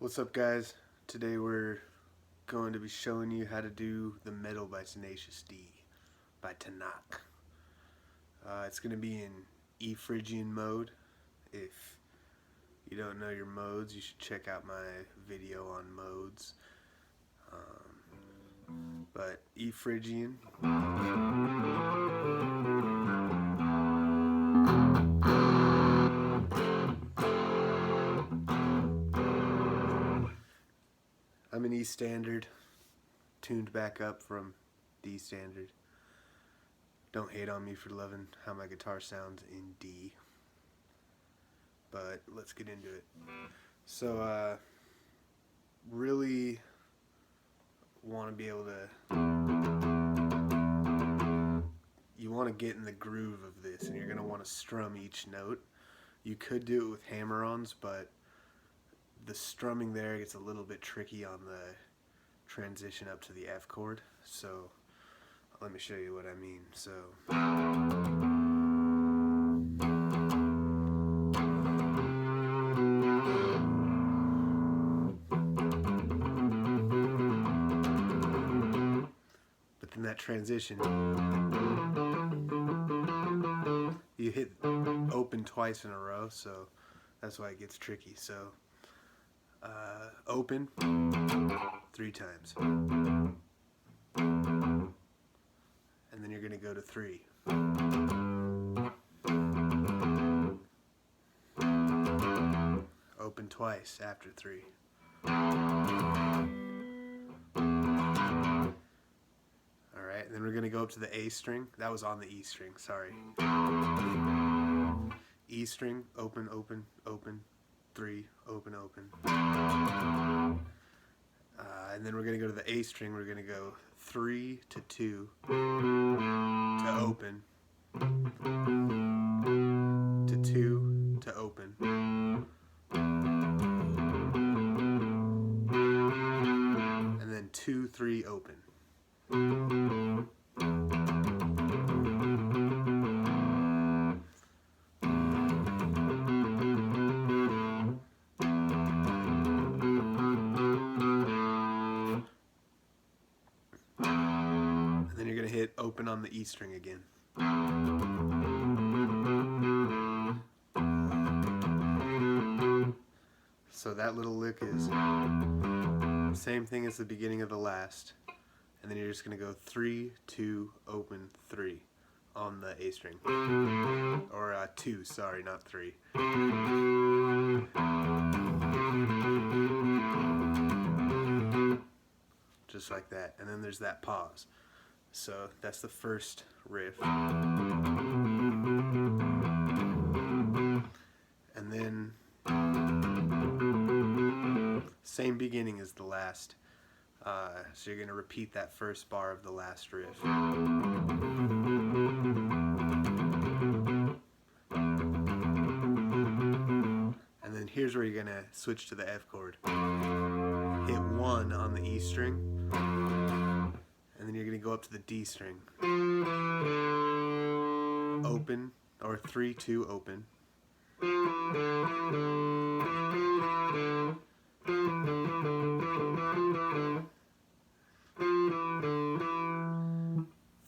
What's up, guys? Today we're going to be showing you how to do the Metal by Tenacious D by Tanakh. It's going to be in E Phrygian mode. If you don't know your modes, you should check out my video on modes. But E Phrygian. I'm in E standard, tuned back up from D standard. Don't hate on me for loving how my guitar sounds in D. But let's get into it. So, really want to be able to, you want to get in the groove of this, and you're going to want to strum each note. You could do it with hammer-ons, but the strumming there gets a little bit tricky on the transition up to the F chord. So let me show you what I mean. So but then that transition, you hit open twice in a row, so that's why it gets tricky. So open 3 times, and then you're going to go to 3. Open twice after 3. Alright, and then we're going to go up to the A string. That was on the E string, sorry. E string, open, open, open, 3, open, open. And then we're going to go to the A string. We're going to go 3 to 2 to open, to 2 to open, and then 2, 3, open. Then you're going to hit open on the E string again. So that little lick is the same thing as the beginning of the last. And then you're just going to go 3, 2, open, 3 on the A string. Or 2, sorry, not 3. Just like that. And then there's that pause. So that's the first riff. And then same beginning as the last. So you're going to repeat that first bar of the last riff. And then here's where you're going to switch to the F chord. Hit 1 on the E string, and then you're going to go up to the D string. Open, or 3, 2, open.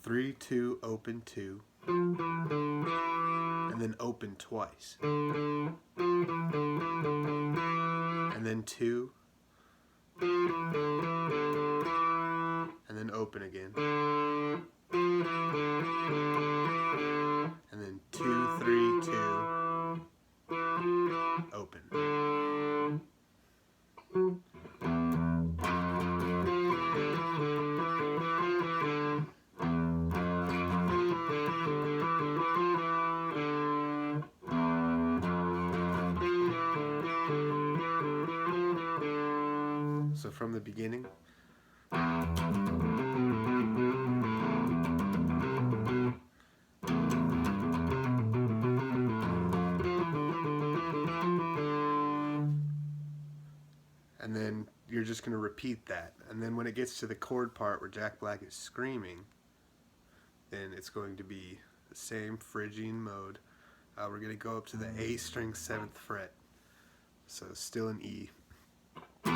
3, 2, open, 2, and then open twice, and then 2, and then open again, and then 2, 3, 2, open. So from the beginning, and then you're just going to repeat that. And then when it gets to the chord part where Jack Black is screaming, then it's going to be the same Phrygian mode. We're going to go up to the A string 7th fret. So still in E. And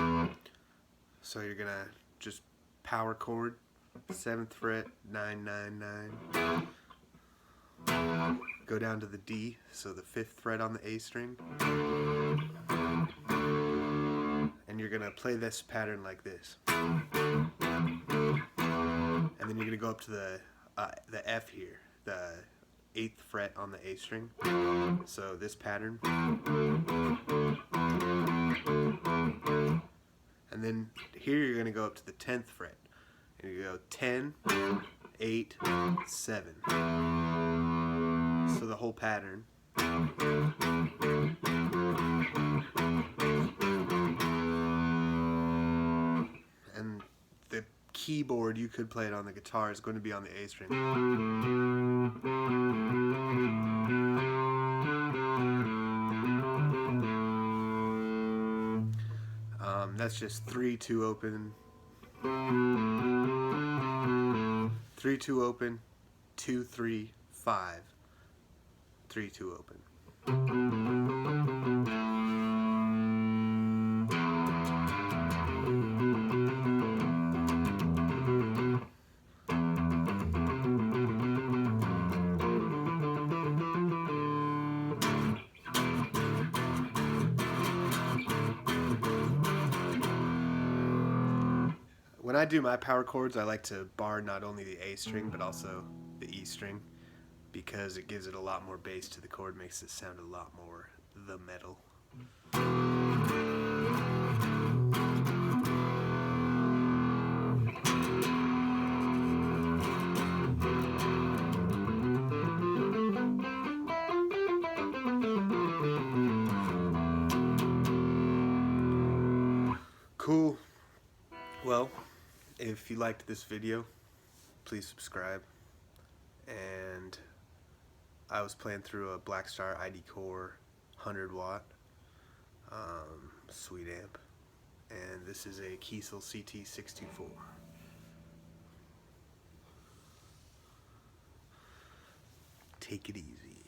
So you're gonna just power chord, 7th fret, 9, 9, 9. Go down to the D, so the 5th fret on the A string. And you're gonna play this pattern like this. And then you're gonna go up to the F here, the 8th fret on the A string. So this pattern. And then here you're gonna go up to the 10th fret. And you go 10, 8, 7. So the whole pattern. And the keyboard, you could play it on the guitar, is going to be on the A string. That's just 3, 2 open, 3, 2 open, 2, 3, 5, 3, 2 open. When I do my power chords, I like to bar not only the A string but also the E string, because it gives it a lot more bass to the chord, makes it sound a lot more the metal. Cool. Well, if you liked this video, please subscribe. And I was playing through a Blackstar ID Core 100 watt sweet amp, and this is a Kiesel CT624. Take it easy.